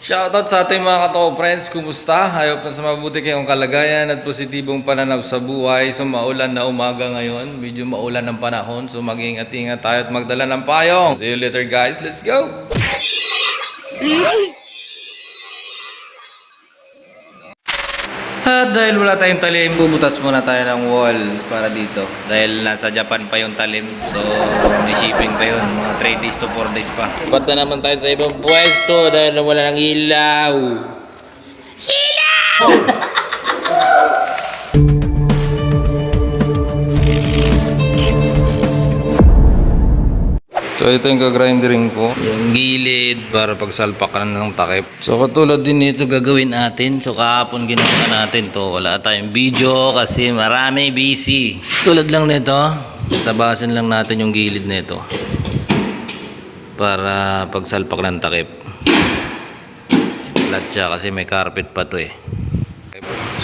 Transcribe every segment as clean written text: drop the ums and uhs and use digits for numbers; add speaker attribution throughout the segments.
Speaker 1: Shoutout sa ating mga katoko friends, kumusta? Hayop na sa mabuti kayong kalagayan at positibong pananaw sa buhay. So maulan na umaga ngayon, medyo maulan ng panahon. So mag-ingat-ingat tayo at magdala ng payong. See you later guys, let's go! At dahil wala tayong talim, bubutas muna tayo ng wall para dito. Dahil nasa Japan pa yung talim. So, may shipping pa yun. Mga 3 days to 4 days pa. Pat na naman tayo sa ibang pwesto dahil wala ng ilaw. Ilaw! So ito yung ka-grindering po. Yung gilid para pagsalpakan ng takip. So katulad din nito gagawin natin. So kahapon ginawa natin to. Wala tayong video kasi marami busy. Tulad lang nito. Tabasin lang natin yung gilid nito. Para pagsalpak ng takip. Flat siya kasi may carpet pa to eh.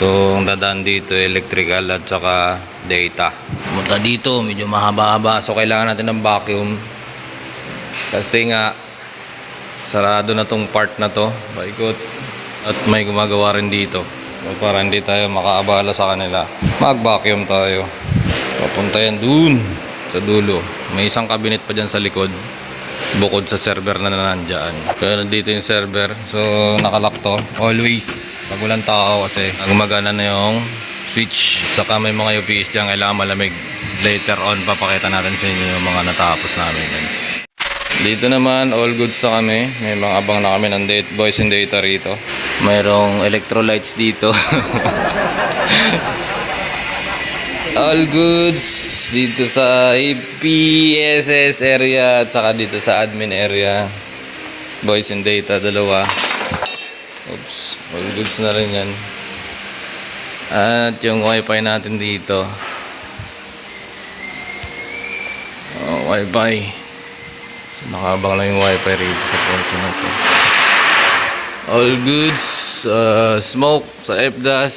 Speaker 1: So ang dadaan dito electrical at saka data. Pumunta dito medyo mahaba-haba. So kailangan natin ng vacuum. Kasi nga sarado na tong part na to, paikot, at may gumagawa rin dito. So para hindi tayo makaabala sa kanila, mag-vacuum tayo. Papunta yan dun sa dulo. May isang cabinet pa dyan sa likod, bukod sa server na nandyan. Kaya nandito yung server. So nakalock to always pag walang tao kasi gumagana na yung switch. Saka may mga UPS dyan, kailangan malamig. Later on papakita natin sa inyo yung mga natapos namin yan. Dito naman, all goods sa kami. May mga abang na kami ng boys and data rito. Mayroong electrolytes dito. All goods dito sa APSS area at saka dito sa admin area. Boys and data, dalawa. Oops, all goods na rin yan. At yung wifi natin dito. Oh, wifi. So, nakaabang lang yung wifi rito sa portion na to. All goods, smoke sa FDAS.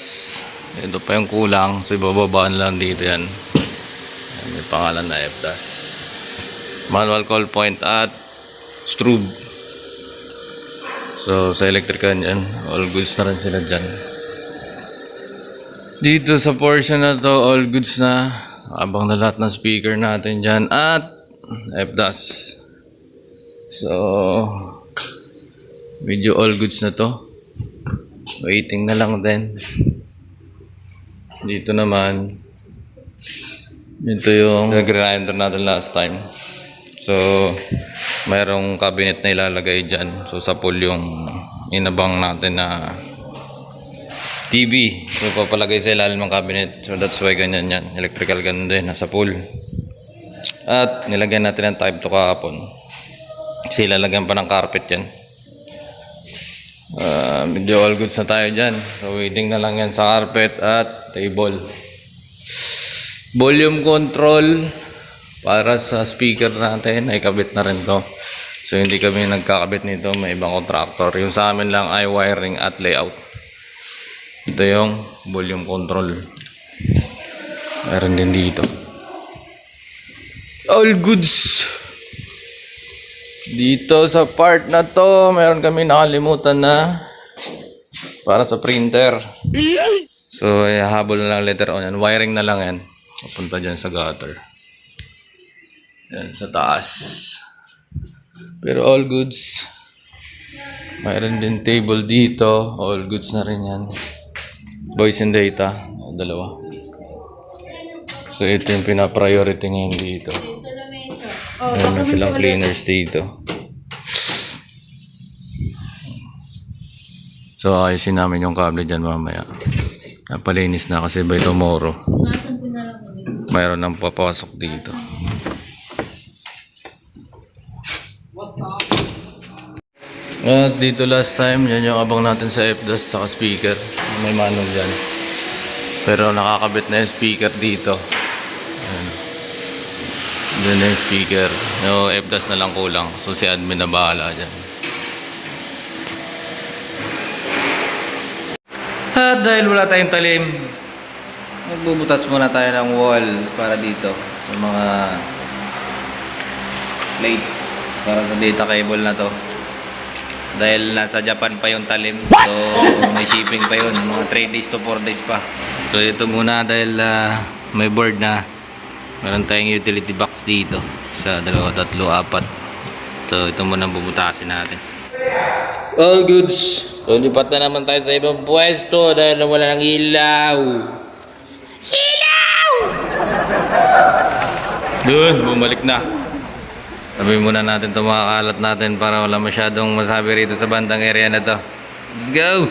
Speaker 1: Ito pa yung kulang. So ibababaan lang dito yan. May pangalan na FDAS. Manual call point at strobe. So sa electrical yan, all goods na rin sila dyan. Dito sa portion na to, all goods na. Abang na lahat ng speaker natin dyan at FDAS. So medyo all goods na to. Waiting na lang din. Dito naman ito yung nag-grinder natin last time. So mayroong cabinet na ilalagay dyan. So sa pool yung inabang natin na TV. So papalagay sa ilalim ng cabinet. So that's why ganyan yan. Electrical ganun din nasa pool. At nilagyan natin ng type 2 kahapon. Kasi lalagyan pa ng carpet yan. Medyo all goods na tayo dyan. So waiting na lang yan sa carpet at table. Volume control para sa speaker natin ay kabit na rin to. So hindi kami nagkakabit nito, may ibang contractor. Yung sa amin lang ay wiring at layout. Ito yung volume control. Meron din dito. All goods. Dito sa part na to, meron kami nakalimutan na para sa printer. So, habol na lang later on yan. Wiring na lang yan. Papunta dyan sa gutter. Yan, sa taas. Pero all goods. Mayroon din table dito. All goods na rin yan. Voice and data. Dalawa. So, ito yung pina-priority ngayon dito. Meron silang cleaners dito. So ayusin namin yung cable dyan mamaya. Napalinis na kasi by tomorrow mayroon nang papasok dito. At dito last time, yan yung abang natin sa FDAS tsaka speaker. May manual dyan. Pero nakakabit na yung speaker dito. Ayan. Doon na yung speaker. Yung FDAS na lang kulang. So si admin na bahala dyan. At dahil wala tayong talim, magbubutas muna tayo ng wall para dito. Yung mga plate para sa data cable na to. Dahil nasa Japan pa yung talim. So, may shipping pa yun. Mga 3 days to 4 days pa. So, ito muna dahil may board na. Meron tayong utility box dito. Sa 2, 3, 4. So, ito muna bubutasin natin. All goods. So, lipat na naman tayo sa ibang pwesto dahil wala ng ilaw. Ilaw! Doon, bumalik na. Sabihin muna natin ito mga kalat natin para wala masyadong masabi rito sa bandang area na to. Let's go!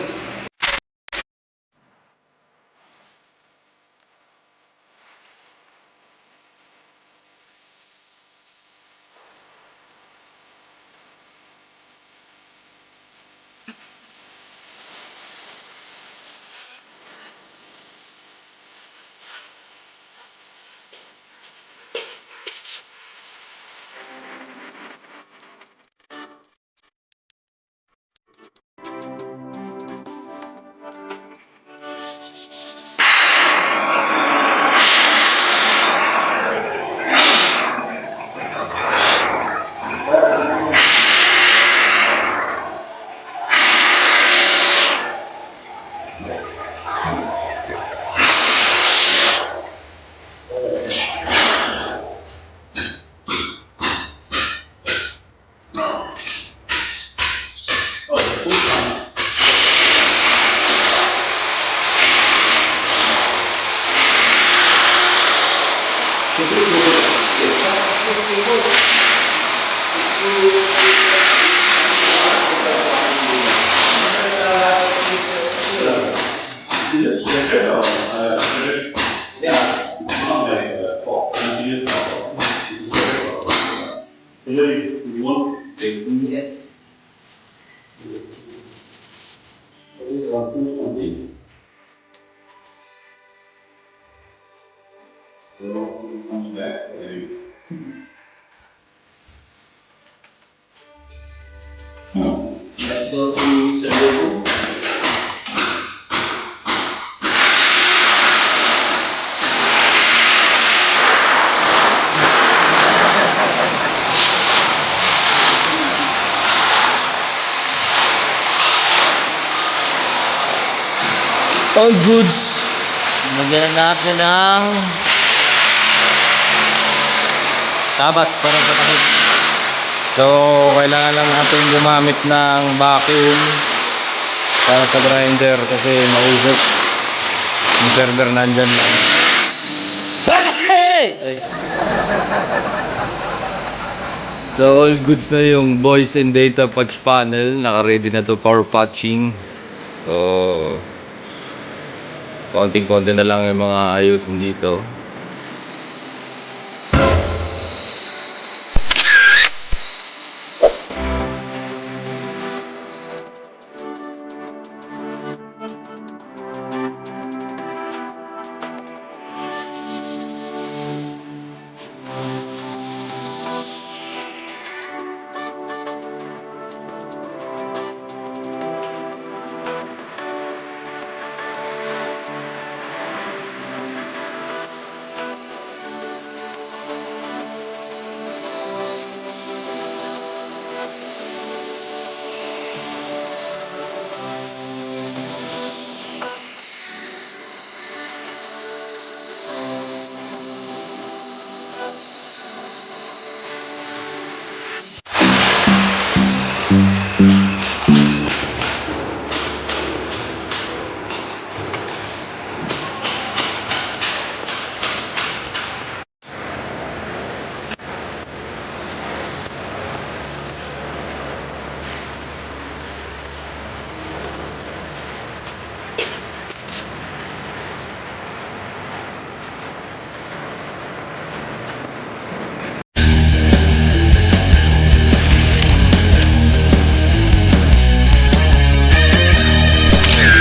Speaker 2: Let's go to Cebu.
Speaker 1: All goods. Magyan natin ng tabat para patakip. So, kailangan lang natin gumamit ng vacuum para sa grinder kasi mausok. Yung server nandyan lang. Ay. So, all goods na yung voice and data patch panel. Naka-ready na to for patching. So, konting-konti na lang yung mga ayusin dito.